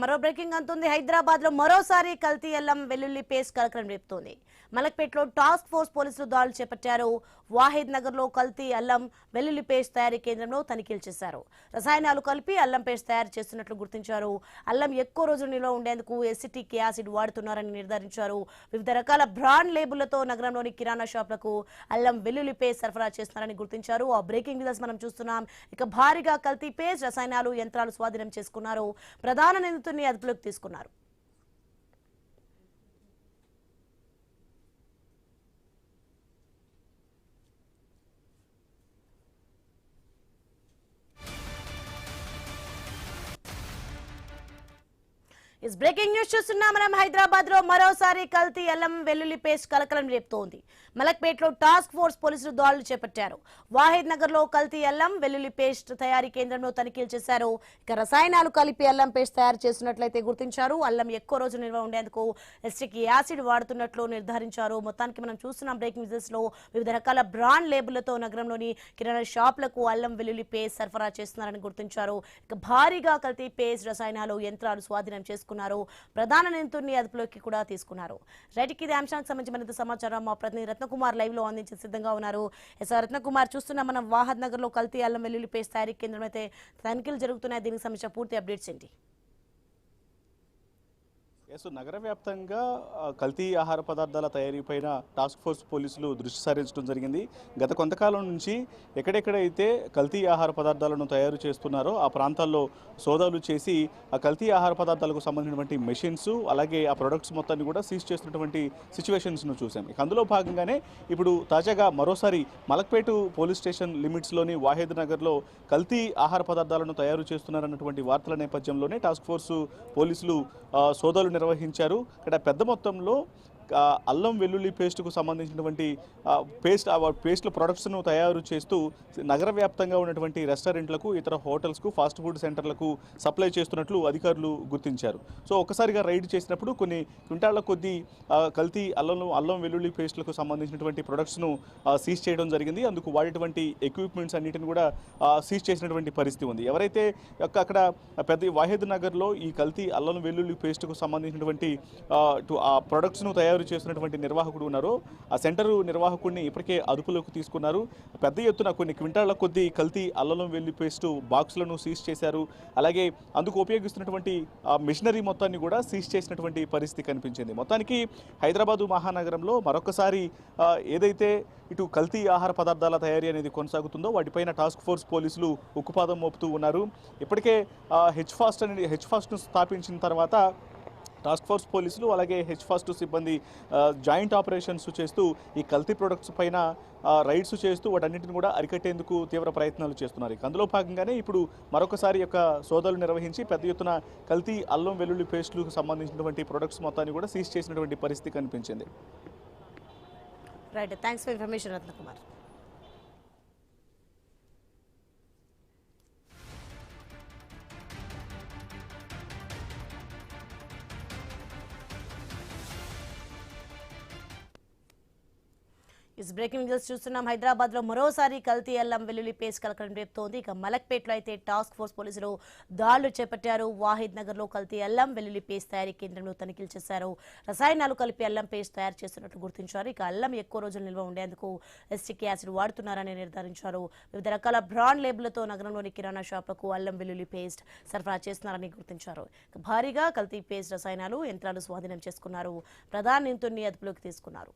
మరో బ్రేకింగ్ అంతుంది. హైదరాబాద్ లో మరోసారి కల్తీ అల్లం వెల్లుల్లి పేస్ట్ కలకలం రేపుతోంది. మలక్పేటలో టాస్క్ ఫోర్స్ పోలీసులు దాడులు చేపట్టారు. వాహిద్ నగర్ లో కల్తీ అల్లం వెల్లుల్లి పేస్ట్ తయారీ కేంద్రంలో తనిఖీలు చేశారు. రసాయనాలు కలిపి అల్లం పేస్ట్ తయారు చేస్తున్నట్లు గుర్తించారు. అల్లం ఎక్కువ రోజులు నిల్వ ఉండేందుకు ఎసిటిక్ యాసిడ్ వాడుతున్నారని నిర్ధారించారు. వివిధ రకాల బ్రాండ్ లేబుళ్లతో నగరంలోని కిరాణా షాపులకు అల్లం వెల్లుల్లి పేస్ట్ సరఫరా చేస్తున్నారని గుర్తించారు. ఆ బ్రేకింగ్ న్యూస్ మనం చూస్తున్నాం. ఇక భారీగా కల్తీ పేస్ట్, రసాయనాలు, యంత్రాలు స్వాధీనం చేసుకున్నారు. ప్రధాన నిందితుడిని అదుపులోకి తీసుకున్నారు. బ్రేకింగ్ న్యూస్ చూస్తున్నాం మనం. హైదరాబాద్ లో మరోసారి కల్తీ అల్లం వెల్లుల్లి పేస్ట్ కలకలం రేపుతోంది. మలక్పేటలో టాస్క్ ఫోర్స్ పోలీసులు దాడులు చేపట్టారు. వాహిద్ నగర్ లో కల్తీ అల్లం వెల్లుల్లి పేస్ట్ తయారీ కేంద్రంలో తనిఖీలు చేశారు. ఇక రసాయనాలు కలిపి అల్లం పేస్ట్ తయారు చేస్తున్నట్లయితే గుర్తించారు. అల్లం ఎక్కువ రోజులు నిల్వ ఉండేందుకు ఎసిటిక్ యాసిడ్ వాడుతున్నట్లు నిర్ధారించారు. మొత్తానికి మనం చూస్తున్నాం బ్రేకింగ్ న్యూస్ లో వివిధ రకాల బ్రాండ్ లేబుళ్లతో నగరంలోని కిరాణా షాపులకు అల్లం వెల్లుల్లి పేస్ట్ సరఫరా చేస్తున్నారని గుర్తించారు. ఇక భారీగా కల్తీ పేస్ట్, రసాయనాలు, యంత్రాలు స్వాధీనం చేసుకున్నారు. ప్రధాన నిందితుడిని అదుపులోకి కూడా తీసుకున్నారు. రైట్, ఇది అంశానికి సంబంధించి మరింత సమాచారం మా ప్రతినిధి రత్నకుమార్ లైవ్ లో అందించి సిద్ధంగా ఉన్నారు. రత్నకుమార్, చూస్తున్నాం మనం వాహద్ నగర్ లో కల్తీ అల్లం వెల్లుల్లి పేస్ట్ తయారీ కేంద్రం అయితే తనిఖీలు జరుగుతున్నాయి. దీనికి సంబంధించిన పూర్తి అప్డేట్స్ ఏంటి? నగర వ్యాప్తంగా కల్తీ ఆహార పదార్థాల తయారీపైన టాస్క్ ఫోర్స్ పోలీసులు దృష్టి సారించడం జరిగింది. గత కొంతకాలం నుంచి ఎక్కడెక్కడైతే కల్తీ ఆహార పదార్థాలను తయారు చేస్తున్నారో ఆ ప్రాంతాల్లో సోదాలు చేసి ఆ కల్తీ ఆహార పదార్థాలకు సంబంధించినటువంటి మెషిన్స్, అలాగే ఆ ప్రొడక్ట్స్ మొత్తాన్ని కూడా సీజ్ చేస్తున్నటువంటి సిచ్యువేషన్స్ను చూసాం. అందులో భాగంగానే ఇప్పుడు తాజాగా మరోసారి మలక్పేట పోలీస్ స్టేషన్ లిమిట్స్లోని వాహిద్ నగర్లో కల్తీ ఆహార పదార్థాలను తయారు చేస్తున్నారన్నటువంటి వార్తల నేపథ్యంలోనే టాస్క్ ఫోర్సు పోలీసులు సోదాలు నిర్వహించారు. ఇక్కడ పెద్ద మొత్తంలో అల్లం వెల్లుల్లి పేస్టుకు సంబంధించినటువంటి పేస్ట్ల ప్రొడక్ట్స్ను తయారు చేస్తూ నగర వ్యాప్తంగా ఉన్నటువంటి రెస్టారెంట్లకు, ఇతర హోటల్స్కు, ఫాస్ట్ ఫుడ్ సెంటర్లకు సప్లై చేస్తున్నట్లు అధికారులు గుర్తించారు. సో ఒక్కసారిగా రైడ్ చేసినప్పుడు కొన్ని క్వింటాళ్ల కొద్దీ కల్తీ అల్లం వెల్లుల్లి పేస్టులకు సంబంధించినటువంటి ప్రొడక్ట్స్ను సీజ్ చేయడం జరిగింది. అందుకు వాడేటువంటి ఎక్విప్మెంట్స్ అన్నిటిని కూడా సీజ్ చేసినటువంటి పరిస్థితి ఉంది. ఎవరైతే అక్కడ పెద్ద వాహిద్ నగర్లో ఈ కల్తీ అల్లం వెల్లుల్లి పేస్టుకు సంబంధించినటువంటి ఆ ప్రొడక్ట్స్ను తయారు చేస్తున్నటువంటి నిర్వాహకుడు ఉన్నారో ఆ సెంటర్ నిర్వాహకుడిని ఇప్పటికే అదుపులోకి తీసుకున్నారు. పెద్ద ఎత్తున కొన్ని క్వింటాళ్ల కొద్దీ కల్తీ అల్లం వెల్లుల్లి పేస్టు బాక్సులను సీజ్ చేశారు. అలాగే అందుకు ఉపయోగిస్తున్నటువంటి మిషనరీ మొత్తాన్ని కూడా సీజ్ చేసినటువంటి పరిస్థితి కనిపించింది. మొత్తానికి హైదరాబాదు మహానగరంలో మరొకసారి ఏదైతే ఇటు కల్తీ ఆహార పదార్థాల తయారీ అనేది కొనసాగుతుందో వాటిపైన టాస్క్ ఫోర్స్ పోలీసులు ఉక్కుపాదం మోపుతూ ఉన్నారు. ఇప్పటికే హెచ్ ఫాస్ట్ను స్థాపించిన తర్వాత టాస్క్ ఫోర్స్ పోలీసులు అలాగే హెచ్ ఫాస్ట్ సిబ్బంది జాయింట్ ఆపరేషన్స్ చేస్తూ ఈ కల్తీ ప్రొడక్ట్స్ పైన రైడ్స్ చేస్తూ వాటన్నింటిని కూడా అరికట్టేందుకు తీవ్ర ప్రయత్నాలు చేస్తున్నారు. అందులో భాగంగానే ఇప్పుడు మరొకసారి యొక్క సోదాలు నిర్వహించి పెద్ద ఎత్తున కల్తీ అల్లం వెల్లుల్లి పేస్టులకు సంబంధించినటువంటి ప్రొడక్ట్స్ మొత్తాన్ని కూడా సీజ్ చేసినటువంటి పరిస్థితి కనిపించింది. Right, thanks for information Ratnakumar. Breaking news చూస్తున్నాం. హైదరాబాద్ లో మరోసారి కల్తీ అల్లం వెల్లుల్లి పేస్ట్ కలకలం రేపుతోంది. ఇక మలక్పేటలో అయితే టాస్క్ ఫోర్స్ పోలీసులు దాడులు చేపట్టారు. వాహిద్ నగర్ లో కల్తీ అల్లం వెల్లుల్లి పేస్ట్ తయారీ కేంద్రంలో తనిఖీలు చేశారు. రసాయనాలు కలిపి అల్లం పేస్ట్ తయారు చేస్తున్నట్లు గుర్తించారు. ఇక అల్లం ఎక్కువ రోజులు నిల్వ ఉండేందుకు ఎసిటిక్ యాసిడ్ వాడుతున్నారని నిర్ధారించారు. వివిధ రకాల బ్రాండ్ లేబుళ్లతో నగరంలోని కిరాణా షాపులకు అల్లం వెల్లుల్లి పేస్ట్ సరఫరా చేస్తున్నారని గుర్తించారు. భారీగా కల్తీ పేస్ట్, రసాయనాలు, యంత్రాలు స్వాధీనం చేసుకున్నారు. ప్రధాన నిందితుడిని అదుపులోకి తీసుకున్నారు.